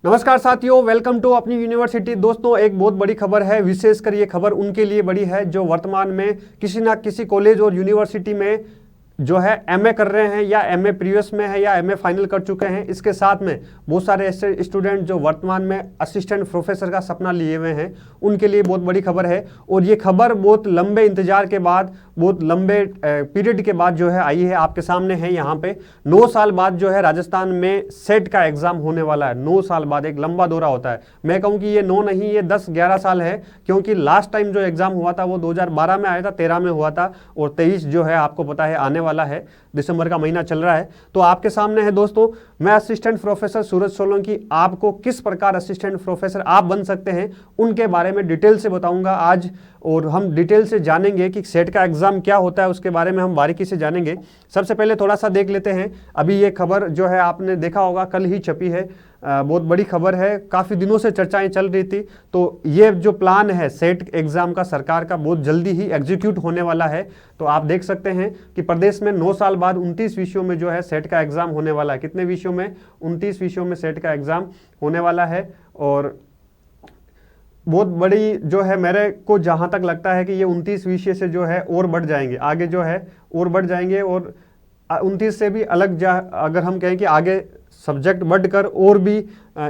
नमस्कार साथियों, welcome to अपनी यूनिवर्सिटी। दोस्तों, एक बहुत बड़ी खबर है। विशेषकर ये खबर उनके लिए बड़ी है जो वर्तमान में किसी ना किसी कॉलेज और यूनिवर्सिटी में जो है एमए कर रहे हैं, या एमए प्रीवियस में है, या एमए फाइनल कर चुके हैं। इसके साथ में बहुत सारे ऐसे स्टूडेंट जो वर्तमान में असिस्टेंट प्रोफेसर का सपना लिए हुए हैं, उनके लिए बहुत बड़ी खबर है। और ये खबर बहुत लंबे इंतजार के बाद, बहुत लंबे पीरियड के बाद जो है आई है, आपके सामने है। यहाँ पे 9 साल बाद जो है राजस्थान में सेट का एग्जाम होने वाला है। 9 साल बाद एक लंबा दौरा होता है। मैं कहूँ कि ये 9 नहीं, ये 10-11 साल है, क्योंकि लास्ट टाइम जो एग्जाम हुआ था वो 2012 में आया था, 13 में हुआ था, और 23 जो है आपको पता है आने वाला है। दिसंबर का महीना चल रहा है। तो आपके सामने है दोस्तों, मैं असिस्टेंट प्रोफेसर सूरज सोलंकी आपको किस प्रकार असिस्टेंट प्रोफेसर आप बन सकते हैं उनके बारे में डिटेल से बताऊंगा आज। और हम डिटेल से जानेंगे कि सेट का एग्जाम क्या होता है, उसके बारे में हम बारीकी से जानेंगे। सबसे पहले थोड़ा सा देख लेते हैं। अभी ये खबर जो है आपने देखा होगा, कल ही छपी है। बहुत बड़ी खबर है, काफ़ी दिनों से चर्चाएं चल रही थी। तो ये जो प्लान है सेट एग्जाम का सरकार का, बहुत जल्दी ही एग्जीक्यूट होने वाला है। तो आप देख सकते हैं कि प्रदेश में 9 साल बाद 29 विषयों में जो है सेट का एग्जाम होने वाला है। कितने विषयों में? 29 विषयों में सेट का एग्जाम होने वाला है। और बहुत बड़ी जो है, मेरे को जहाँ तक लगता है कि ये 29 विषय से जो है और बढ़ जाएंगे, आगे जो है और बढ़ जाएंगे। और 29 से भी अलग अगर हम कहें कि आगे सब्जेक्ट बढ़कर और भी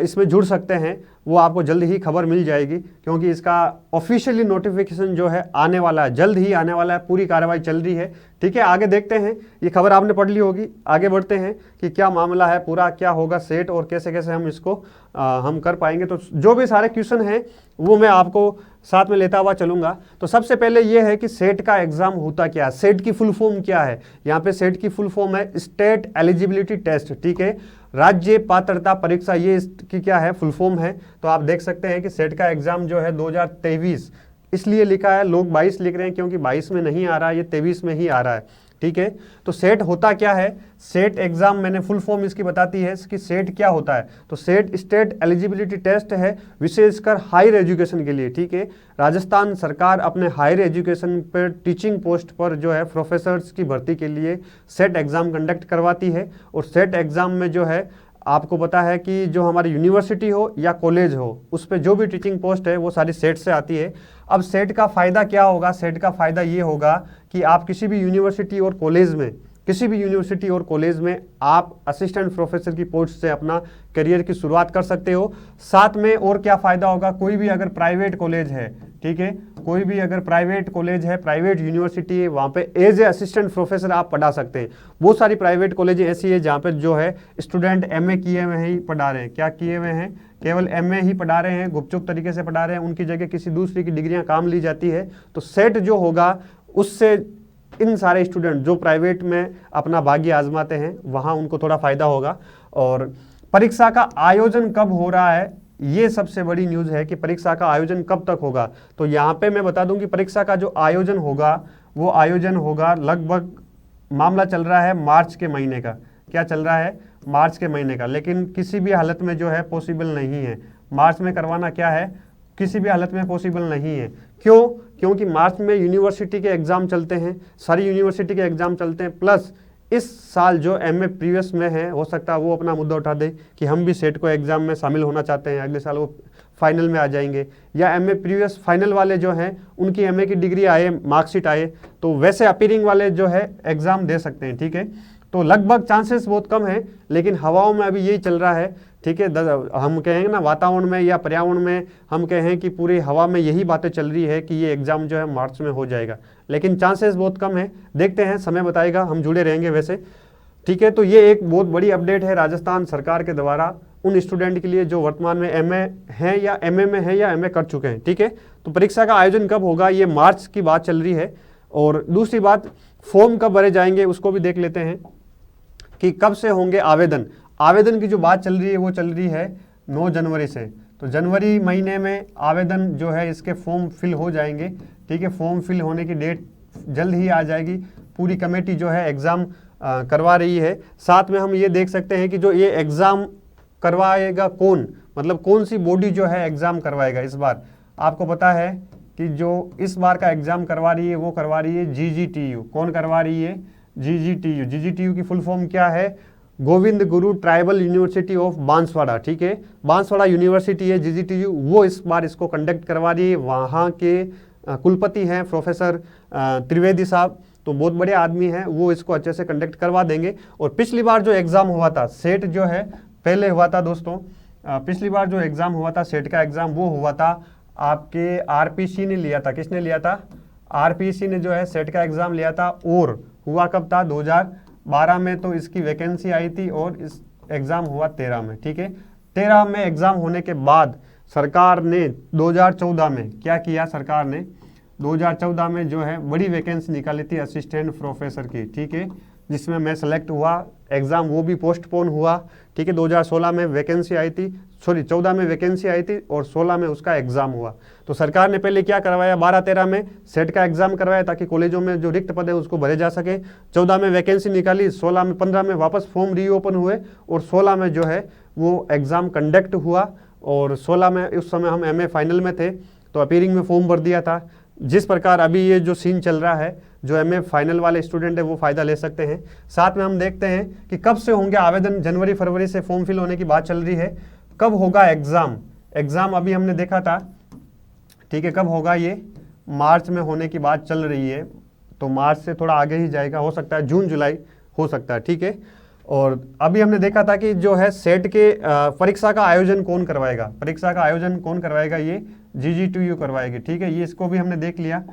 इसमें जुड़ सकते हैं, वो आपको जल्द ही खबर मिल जाएगी, क्योंकि इसका ऑफिशियली नोटिफिकेशन जो है आने वाला है, जल्द ही आने वाला है। पूरी कार्रवाई चल रही है। ठीक है, आगे देखते हैं। ये खबर आपने पढ़ ली होगी, आगे बढ़ते हैं कि क्या मामला है, पूरा क्या होगा सेट, और कैसे कैसे हम इसको हम कर पाएंगे। तो जो भी सारे क्वेश्चन हैं वो मैं आपको साथ में लेता हुआ चलूंगा। तो सबसे पहले ये है कि सेट का एग्जाम होता क्या है, सेट की फुल फॉर्म क्या है। यहाँ पे सेट की फुल फॉर्म है स्टेट एलिजिबिलिटी टेस्ट। ठीक है, राज्य पात्रता परीक्षा, ये इसकी क्या है, फुल फॉर्म है। तो आप देख सकते हैं कि सेट का एग्जाम जो है 2023 इसलिए लिखा है, लोग 22 लिख रहे हैं क्योंकि 22 में नहीं आ रहा है, ये 23 में ही आ रहा है। ठीक है, तो सेट होता क्या है, सेट एग्जाम मैंने फुल फॉर्म इसकी बताती है कि सेट क्या होता है। तो सेट स्टेट एलिजिबिलिटी टेस्ट है, विशेषकर हायर एजुकेशन के लिए। ठीक है, राजस्थान सरकार अपने हायर एजुकेशन पर टीचिंग पोस्ट पर जो है प्रोफेसर्स की भर्ती के लिए सेट एग्जाम कंडक्ट करवाती है। और सेट एग्जाम में जो है आपको पता है कि जो हमारी यूनिवर्सिटी हो या कॉलेज हो, उस पर जो भी टीचिंग पोस्ट है वो सारी सेट से आती है। अब सेट का फ़ायदा क्या होगा? सेट का फ़ायदा ये होगा कि आप किसी भी यूनिवर्सिटी और कॉलेज में, किसी भी यूनिवर्सिटी और कॉलेज में आप असिस्टेंट प्रोफेसर की पोस्ट से अपना करियर की शुरुआत कर सकते हो। साथ में और क्या फ़ायदा होगा, कोई भी अगर प्राइवेट कॉलेज है, ठीक है, कोई भी अगर प्राइवेट कॉलेज है, प्राइवेट यूनिवर्सिटी है, वहाँ पे एज ए असिस्टेंट प्रोफेसर आप पढ़ा सकते हैं। बहुत सारी प्राइवेट कॉलेज ऐसी है जहाँ पे जो है स्टूडेंट एमए किए हुए ही पढ़ा रहे हैं। क्या किए हुए हैं? केवल एमए ही पढ़ा रहे हैं, गुपचुप तरीके से पढ़ा रहे हैं, उनकी जगह किसी दूसरी की डिग्रियाँ काम ली जाती है। तो सेट जो होगा उससे इन सारे स्टूडेंट जो प्राइवेट में अपना भाग्य आजमाते हैं, वहाँ उनको थोड़ा फायदा होगा। और परीक्षा का आयोजन कब हो रहा है, ये सबसे बड़ी न्यूज़ है कि परीक्षा का आयोजन कब तक होगा। तो यहाँ पे मैं बता दूं कि परीक्षा का जो आयोजन होगा वो आयोजन होगा, लगभग मामला चल रहा है मार्च के महीने का। क्या चल रहा है? मार्च के महीने का। लेकिन किसी भी हालत में जो है पॉसिबल नहीं है मार्च में करवाना। क्या है? किसी भी हालत में पॉसिबल नहीं है। क्यों? क्योंकि मार्च में यूनिवर्सिटी के एग्ज़ाम चलते हैं, सारी यूनिवर्सिटी के एग्ज़ाम चलते हैं। प्लस इस साल जो एमए प्रीवियस में है, हो सकता है वो अपना मुद्दा उठा दे कि हम भी सेट को एग्ज़ाम में शामिल होना चाहते हैं, अगले साल वो फाइनल में आ जाएंगे। या एमए प्रीवियस फाइनल वाले जो हैं उनकी एमए की डिग्री आए, मार्कशीट आए, तो वैसे अपीयरिंग वाले जो है एग्ज़ाम दे सकते हैं। ठीक है, तो लगभग चांसेस बहुत कम है, लेकिन हवाओं में अभी यही चल रहा है। ठीक है, हम कहेंगे ना वातावरण में या पर्यावरण में, हम कहें कि पूरी हवा में यही बातें चल रही है कि ये एग्ज़ाम जो है मार्च में हो जाएगा, लेकिन चांसेस बहुत कम है। देखते हैं, समय बताएगा, हम जुड़े रहेंगे वैसे। ठीक है, तो ये एक बहुत बड़ी अपडेट है राजस्थान सरकार के द्वारा उन स्टूडेंट के लिए जो वर्तमान में एमए हैं या एमए में हैं या एमए कर चुके हैं। ठीक है, तो परीक्षा का आयोजन कब होगा, ये मार्च की बात चल रही है। और दूसरी बात, फॉर्म कब भरे जाएंगे उसको भी देख लेते हैं कि कब से होंगे आवेदन। आवेदन की जो बात चल रही है वो चल रही है 9 जनवरी से। तो जनवरी महीने में आवेदन जो है इसके फॉर्म फिल हो जाएंगे। ठीक है, फॉर्म फिल होने की डेट जल्द ही आ जाएगी। पूरी कमेटी जो है एग्ज़ाम करवा रही है। साथ में हम ये देख सकते हैं कि जो ये एग्ज़ाम करवाएगा कौन, मतलब कौन सी बॉडी जो है एग्ज़ाम करवाएगा इस बार। आपको पता है कि जो इस बार का एग्ज़ाम करवा रही है वो करवा रही है जीजीटीयू। कौन करवा रही है? जीजीटीयू। जीजीटीयू की फुल फॉर्म क्या है? Govind Guru tribal university of Banswara, ठीक है, बांसवाड़ा यूनिवर्सिटी है GGTU, वो इस बार इसको कंडक्ट करवा रही है। वहाँ के कुलपति हैं प्रोफेसर त्रिवेदी साहब, तो बहुत बड़े आदमी हैं, वो इसको अच्छे से कंडक्ट करवा देंगे। और पिछली बार जो एग्ज़ाम हुआ था सेट जो है पहले हुआ था दोस्तों, पिछली बार जो एग्ज़ाम हुआ था सेट का एग्ज़ाम वो हुआ था आपके RPC ने लिया था। किसने लिया था? RPC ने जो है सेट का एग्ज़ाम लिया था। और हुआ कब था? 2012 में तो इसकी वैकेंसी आई थी और इस एग्ज़ाम हुआ 13 में, ठीक है। 13 में एग्ज़ाम होने के बाद सरकार ने 2014 में क्या किया? सरकार ने 2014 में जो है बड़ी वैकेंसी निकाली थी असिस्टेंट प्रोफेसर की, ठीक है, जिसमें मैं सेलेक्ट हुआ। एग्ज़ाम वो भी पोस्टपोन हुआ, ठीक है। 2016 में वैकेंसी आई थी, 14 में वैकेंसी आई थी और 16 में उसका एग्ज़ाम हुआ। तो सरकार ने पहले क्या करवाया? 12-13 में सेट का एग्ज़ाम करवाया ताकि कॉलेजों में जो रिक्त पद है उसको भरे जा सके। 14 में वैकेंसी निकाली, 16 में 15 में वापस फॉर्म रीओपन हुए और 16 में जो है वो एग्ज़ाम कंडक्ट हुआ। और 16 में उस समय हम MA फाइनल में थे तो अपीयरिंग में फॉर्म भर दिया था। जिस प्रकार अभी ये जो सीन चल रहा है, जो MA फाइनल वाले स्टूडेंट है वो फ़ायदा ले सकते हैं। साथ में हम देखते हैं कि कब से होंगे आवेदन। जनवरी फरवरी से फॉर्म फिल होने की बात चल रही है। कब होगा एग्ज़ाम? एग्ज़ाम अभी हमने देखा था, ठीक है, कब होगा? ये मार्च में होने की बात चल रही है, तो मार्च से थोड़ा आगे ही जाएगा, हो सकता है जून जुलाई हो सकता है, ठीक है। और अभी हमने देखा था कि जो है सेट के परीक्षा का आयोजन कौन करवाएगा? परीक्षा का आयोजन कौन करवाएगा? ये GGTU करवाएगी, ठीक है। ये इसको भी हमने देख लिया।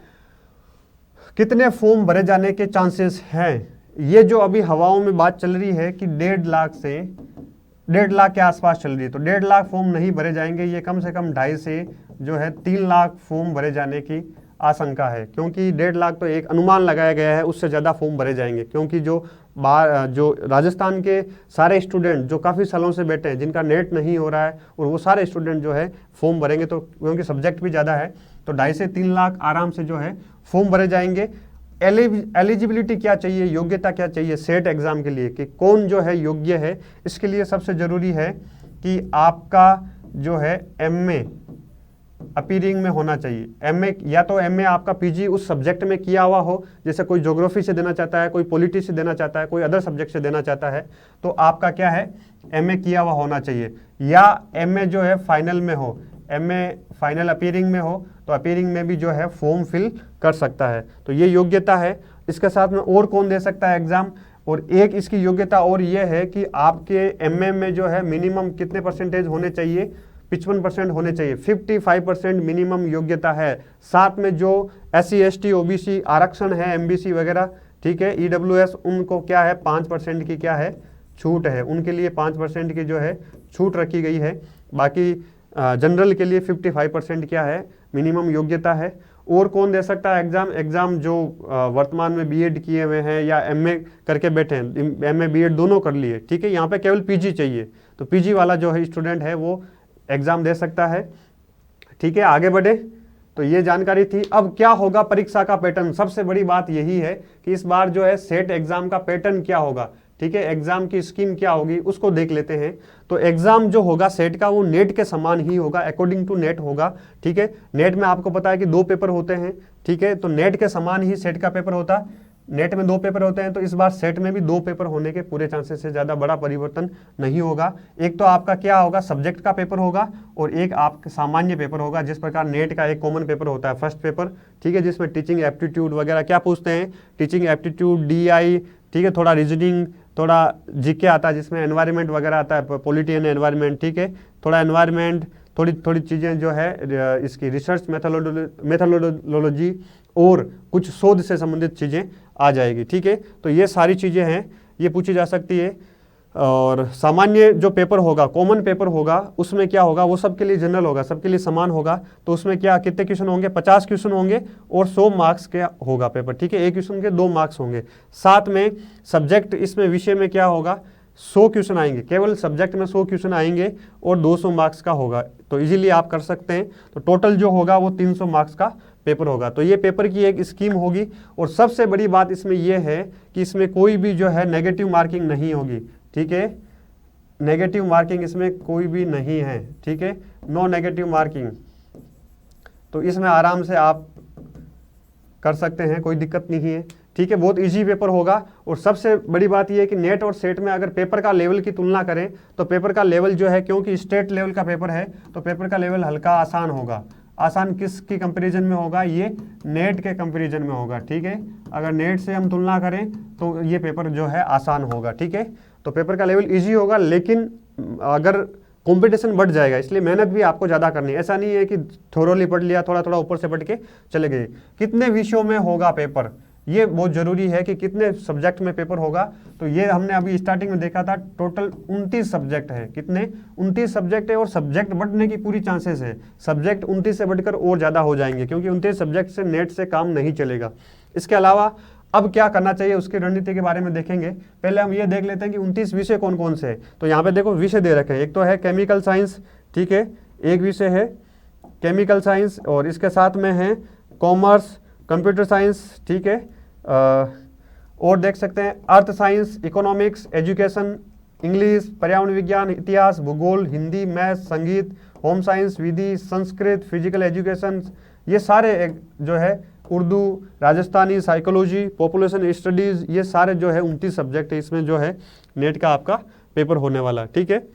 कितने फॉर्म भरे जाने के चांसेस हैं? ये जो अभी हवाओं में बात चल रही है कि 1.5 लाख से 1.5 लाख के आसपास चल रही है, तो 1.5 लाख फॉर्म नहीं भरे जाएंगे। ये कम से कम 2.5 से जो है 3 लाख फॉर्म भरे जाने की आशंका है, क्योंकि 1.5 लाख तो एक अनुमान लगाया गया है, उससे ज़्यादा फॉर्म भरे जाएंगे। क्योंकि जो राजस्थान के सारे स्टूडेंट जो काफ़ी सालों से बैठे हैं, जिनका नेट नहीं हो रहा है, और वो सारे स्टूडेंट जो है फॉर्म भरेंगे, तो क्योंकि सब्जेक्ट भी ज़्यादा है, तो 2.5 से 3 लाख आराम से जो है फॉर्म भरे जाएंगे। एलिजिबिलिटी क्या चाहिए, योग्यता क्या चाहिए सेट एग्ज़ाम के लिए, कि कौन जो है योग्य है? इसके लिए सबसे ज़रूरी है कि आपका जो है MA अपीयरिंग में होना चाहिए। MA या तो MA आपका PG उस सब्जेक्ट में किया हुआ हो, जैसे कोई ज्योग्राफी से देना चाहता है, कोई पॉलिटी से देना चाहता है, कोई अदर सब्जेक्ट से देना चाहता है, तो आपका क्या है? MA किया हुआ होना चाहिए। या MA जो है फाइनल में हो, MA फाइनल अपीयरिंग में हो, तो अपीयरिंग में भी जो है फॉर्म फिल कर सकता है। तो ये योग्यता है। इसके साथ में और कौन दे सकता है एग्ज़ाम? और एक इसकी योग्यता और ये है कि आपके MA में जो है मिनिमम कितने परसेंटेज होने चाहिए? 55% होने चाहिए। 55% मिनिमम योग्यता है। साथ में जो SC ST OBC आरक्षण है, MBC वगैरह, ठीक है, EWS, उनको क्या है? 5% की क्या है? छूट है। उनके लिए 5% की जो है छूट रखी गई है। बाकी जनरल के लिए 55% क्या है? मिनिमम योग्यता है। और कौन दे सकता है एग्ज़ाम जो वर्तमान में BEd किए हुए हैं या MA करके बैठे हैं, MA BEd दोनों कर लिए, ठीक है। यहाँ पे केवल PG चाहिए, तो PG वाला जो है स्टूडेंट है वो एग्ज़ाम दे सकता है, ठीक है। आगे बढ़े, तो ये जानकारी थी। अब क्या होगा परीक्षा का पैटर्न? सबसे बड़ी बात यही है कि इस बार जो है सेट एग्ज़ाम का पैटर्न क्या होगा, ठीक है, एग्ज़ाम की स्कीम क्या होगी, उसको देख लेते हैं। तो एग्ज़ाम जो होगा सेट का वो नेट के समान ही होगा, अकॉर्डिंग टू नेट होगा, ठीक है। नेट में आपको पता है कि 2 पेपर होते हैं, ठीक है, तो नेट के समान ही सेट का पेपर होता है। नेट में 2 पेपर होते हैं, तो इस बार सेट में भी 2 पेपर होने के पूरे चांसेस से ज़्यादा बड़ा परिवर्तन नहीं होगा। एक तो आपका क्या होगा? सब्जेक्ट का पेपर होगा, और एक आपका सामान्य पेपर होगा। जिस प्रकार नेट का एक कॉमन पेपर होता है, फर्स्ट पेपर, ठीक है, जिसमें टीचिंग एप्टीट्यूड वगैरह क्या पूछते हैं? टीचिंग एप्टीट्यूड, DI, ठीक है, थोड़ा रीजनिंग, थोड़ा GK आता है, जिसमें एनवायरनमेंट वगैरह आता है, पॉलिटी एंड एनवायरनमेंट, ठीक है, थोड़ा एनवायरनमेंट, थोड़ी चीज़ें जो है इसकी रिसर्च मेथोडोलॉजी और कुछ शोध से संबंधित चीज़ें आ जाएगी, ठीक है। तो ये सारी चीज़ें हैं, ये पूछी जा सकती है। और सामान्य जो पेपर होगा, कॉमन पेपर होगा, उसमें क्या होगा? वो सबके लिए जनरल होगा, सबके लिए समान होगा। तो उसमें क्या कितने क्वेश्चन होंगे? 50 क्वेश्चन होंगे और 100 मार्क्स के होगा पेपर, ठीक है। एक क्वेश्चन के 2 मार्क्स होंगे। साथ में सब्जेक्ट, इसमें विषय में क्या होगा? 100 क्वेश्चन आएंगे, केवल सब्जेक्ट में 100 क्वेश्चन आएंगे और 200 मार्क्स का होगा। तो इजीली आप कर सकते हैं। तो टोटल जो होगा वो 300 मार्क्स का पेपर होगा। तो ये पेपर की एक स्कीम होगी। और सबसे बड़ी बात इसमें यह है कि इसमें कोई भी जो है नेगेटिव मार्किंग नहीं होगी, ठीक है। नेगेटिव मार्किंग इसमें कोई भी नहीं है, ठीक है, नो नेगेटिव मार्किंग। तो इसमें आराम से आप कर सकते हैं, कोई दिक्कत नहीं है, ठीक है, बहुत इजी पेपर होगा। और सबसे बड़ी बात यह है कि नेट और सेट में अगर पेपर का लेवल की तुलना करें तो पेपर का लेवल जो है, क्योंकि स्टेट लेवल का पेपर है तो पेपर का लेवल हल्का आसान होगा। आसान किसकी कंपैरिजन में होगा? ये नेट के कंपैरिजन में होगा, ठीक है। अगर नेट से हम तुलना करें तो ये पेपर जो है आसान होगा, ठीक है। तो पेपर का लेवल इजी होगा, लेकिन अगर कंपटीशन बढ़ जाएगा, इसलिए मेहनत भी आपको ज़्यादा करनी है। ऐसा नहीं है कि थोरोली पढ़ लिया, थोड़ा थोड़ा ऊपर से पढ़ के चले गए। कितने विषयों में होगा पेपर, ये बहुत ज़रूरी है कि कितने सब्जेक्ट में पेपर होगा। तो ये हमने अभी स्टार्टिंग में देखा था, टोटल 29 सब्जेक्ट है। कितने? 29 सब्जेक्ट है, और सब्जेक्ट बढ़ने की पूरी चांसेस है। सब्जेक्ट 29 से बढ़कर और ज़्यादा हो जाएंगे, क्योंकि 29 सब्जेक्ट से नेट से काम नहीं चलेगा। इसके अलावा अब क्या करना चाहिए उसकी रणनीति के बारे में देखेंगे। पहले हम ये देख लेते हैं कि 29 विषय कौन कौन से हैं। तो यहाँ पे देखो विषय दे रखे हैं। एक तो है केमिकल साइंस, ठीक है, एक विषय है केमिकल साइंस, और इसके साथ में है कॉमर्स, कंप्यूटर साइंस, ठीक है, और देख सकते हैं earth science, economics, education, English, पर्यावरण विज्ञान, इतिहास, भूगोल, हिंदी, मैथ, संगीत, होम साइंस, विधि, संस्कृत, फिजिकल एजुकेशन, ये सारे एक जो है, Urdu, Rajasthani, psychology, population studies, ये सारे जो है 29 सब्जेक्ट है। इसमें जो है नेट का आपका पेपर होने वाला, ठीक है।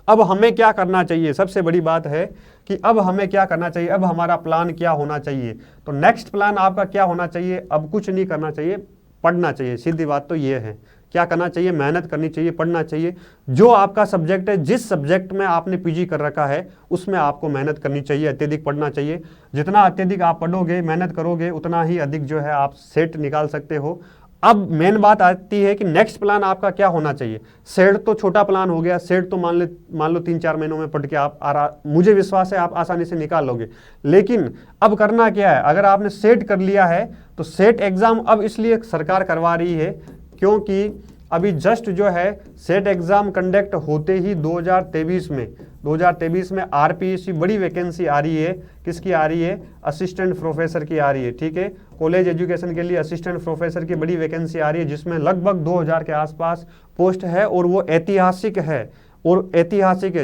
अब हमें क्या करना चाहिए? सबसे बड़ी बात है कि अब हमें क्या करना चाहिए, अब हमारा प्लान क्या होना चाहिए। तो नेक्स्ट प्लान आपका क्या होना चाहिए? अब कुछ नहीं करना चाहिए, पढ़ना चाहिए। सीधी बात तो ये है। क्या करना चाहिए? मेहनत करनी चाहिए, पढ़ना चाहिए। जो आपका सब्जेक्ट है, जिस सब्जेक्ट में आपने पीजी कर रखा है, उसमें आपको मेहनत करनी चाहिए, अत्यधिक पढ़ना चाहिए। जितना अत्यधिक आप पढ़ोगे, मेहनत करोगे, उतना ही अधिक जो है आप सेट निकाल सकते हो। अब मेन बात आती है कि नेक्स्ट प्लान आपका क्या होना चाहिए। सेट तो छोटा प्लान हो गया, सेट तो मान लो 3-4 महीनों में पढ़ के आप मुझे विश्वास है आप आसानी से निकाल लोगे। लेकिन अब करना क्या है? अगर आपने सेट कर लिया है तो सेट एग्जाम अब इसलिए सरकार करवा रही है क्योंकि अभी जस्ट जो है सेट एग्जाम कंडक्ट होते ही 2023 में आरपीएससी बड़ी वैकेंसी आ रही है। किसकी आ रही है? असिस्टेंट प्रोफेसर की आ रही है, ठीक है। कॉलेज एजुकेशन के लिए असिस्टेंट प्रोफेसर की बड़ी वैकेंसी आ रही है, जिसमें लगभग 2000 के आसपास पोस्ट है, और वो ऐतिहासिक है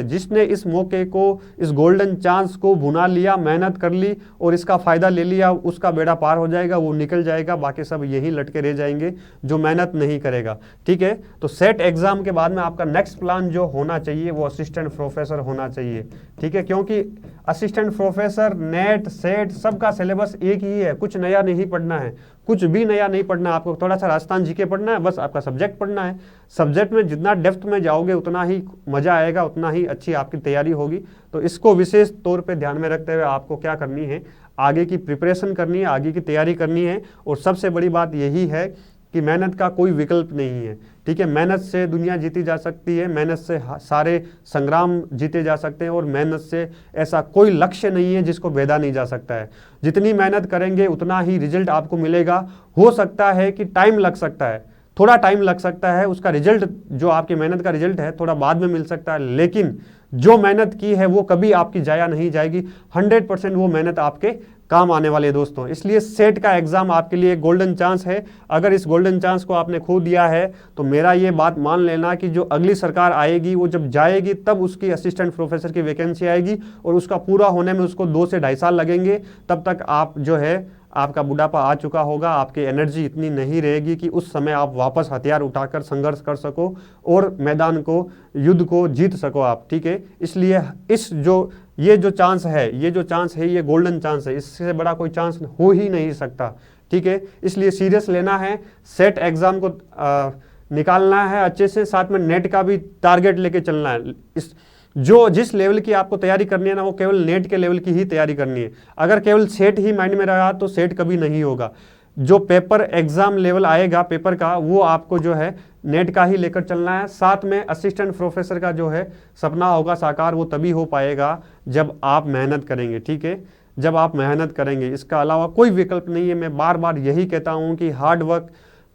जिसने इस मौके को, इस गोल्डन चांस को भुना लिया, मेहनत कर ली और इसका फ़ायदा ले लिया, उसका बेड़ा पार हो जाएगा, वो निकल जाएगा। बाकी सब यहीं लटके रह जाएंगे जो मेहनत नहीं करेगा, ठीक है। तो सेट एग्जाम के बाद में आपका नेक्स्ट प्लान जो होना चाहिए वो असिस्टेंट प्रोफेसर होना चाहिए, ठीक है। क्योंकि असिस्टेंट प्रोफेसर, नेट, सेट सबका सिलेबस एक ही है, कुछ नया नहीं पढ़ना है, कुछ भी नया नहीं पढ़ना। आपको थोड़ा सा राजस्थान जीके पढ़ना है, बस आपका सब्जेक्ट पढ़ना है। सब्जेक्ट में जितना डेप्थ में जाओगे उतना ही मजा आएगा, उतना ही अच्छी आपकी तैयारी होगी। तो इसको विशेष तौर पे ध्यान में रखते हुए आपको क्या करनी है, आगे की प्रिपरेशन करनी है, आगे की तैयारी करनी है। और सबसे बड़ी बात यही है कि मेहनत का कोई विकल्प नहीं है, ठीक है। मेहनत से दुनिया जीती जा सकती है, मेहनत से सारे संग्राम जीते जा सकते हैं, और मेहनत से ऐसा कोई लक्ष्य नहीं है जिसको भेदा नहीं जा सकता है। जितनी मेहनत करेंगे उतना ही रिजल्ट आपको मिलेगा। हो सकता है कि टाइम लग सकता है, थोड़ा टाइम लग सकता है, उसका रिजल्ट जो आपकी मेहनत का रिजल्ट है थोड़ा बाद में मिल सकता है, लेकिन जो मेहनत की है वो कभी आपकी जाया नहीं जाएगी। 100% वो मेहनत आपके काम आने वाले दोस्तों। इसलिए सेट का एग्जाम आपके लिए एक गोल्डन चांस है। अगर इस गोल्डन चांस को आपने खो दिया है तो मेरा ये बात मान लेना कि जो अगली सरकार आएगी वो जब जाएगी तब उसकी असिस्टेंट प्रोफेसर की वैकेंसी आएगी, और उसका पूरा होने में उसको 2 से 2.5 साल लगेंगे। तब तक आप जो है आपका बुढ़ापा आ चुका होगा, आपकी एनर्जी इतनी नहीं रहेगी कि उस समय आप वापस हथियार उठाकर संघर्ष कर सको और मैदान को, युद्ध को जीत सको आप, ठीक है। इसलिए ये जो चांस है ये गोल्डन चांस है, इससे बड़ा कोई चांस हो ही नहीं सकता, ठीक है। इसलिए सीरियस लेना है, सेट एग्जाम को निकालना है अच्छे से, साथ में नेट का भी टारगेट लेके चलना है। जिस लेवल की आपको तैयारी करनी है ना, वो केवल नेट के लेवल की ही तैयारी करनी है। अगर केवल सेट ही माइंड में रहा तो सेट कभी नहीं होगा। जो पेपर एग्जाम लेवल आएगा पेपर का, वो आपको जो है नेट का ही लेकर चलना है। साथ में असिस्टेंट प्रोफेसर का जो है सपना होगा साकार, वो तभी हो पाएगा जब आप मेहनत करेंगे, ठीक है, जब आप मेहनत करेंगे। इसका अलावा कोई विकल्प नहीं है। मैं बार बार यही कहता हूँ कि हार्ड वर्क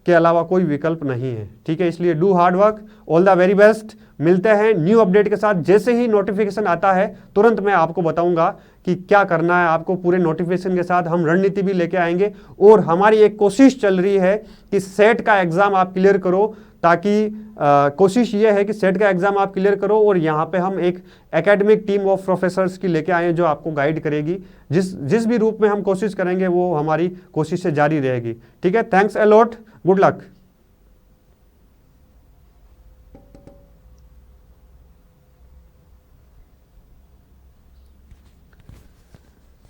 के अलावा कोई विकल्प नहीं है, ठीक है। इसलिए do hard work, all the very best. मिलते हैं न्यू अपडेट के साथ। जैसे ही नोटिफिकेशन आता है तुरंत मैं आपको बताऊंगा कि क्या करना है आपको। पूरे नोटिफिकेशन के साथ हम रणनीति भी लेके आएंगे, और हमारी एक कोशिश चल रही है कि सेट का एग्जाम आप क्लियर करो ताकि कोशिश ये है कि सेट का एग्ज़ाम आप क्लियर करो, और यहाँ पे हम एक एकेडमिक टीम ऑफ प्रोफेसर्स की लेके आए हैं जो आपको गाइड करेगी। जिस भी रूप में हम कोशिश करेंगे वो हमारी कोशिश से जारी रहेगी। ठीक है, thanks a lot, good luck.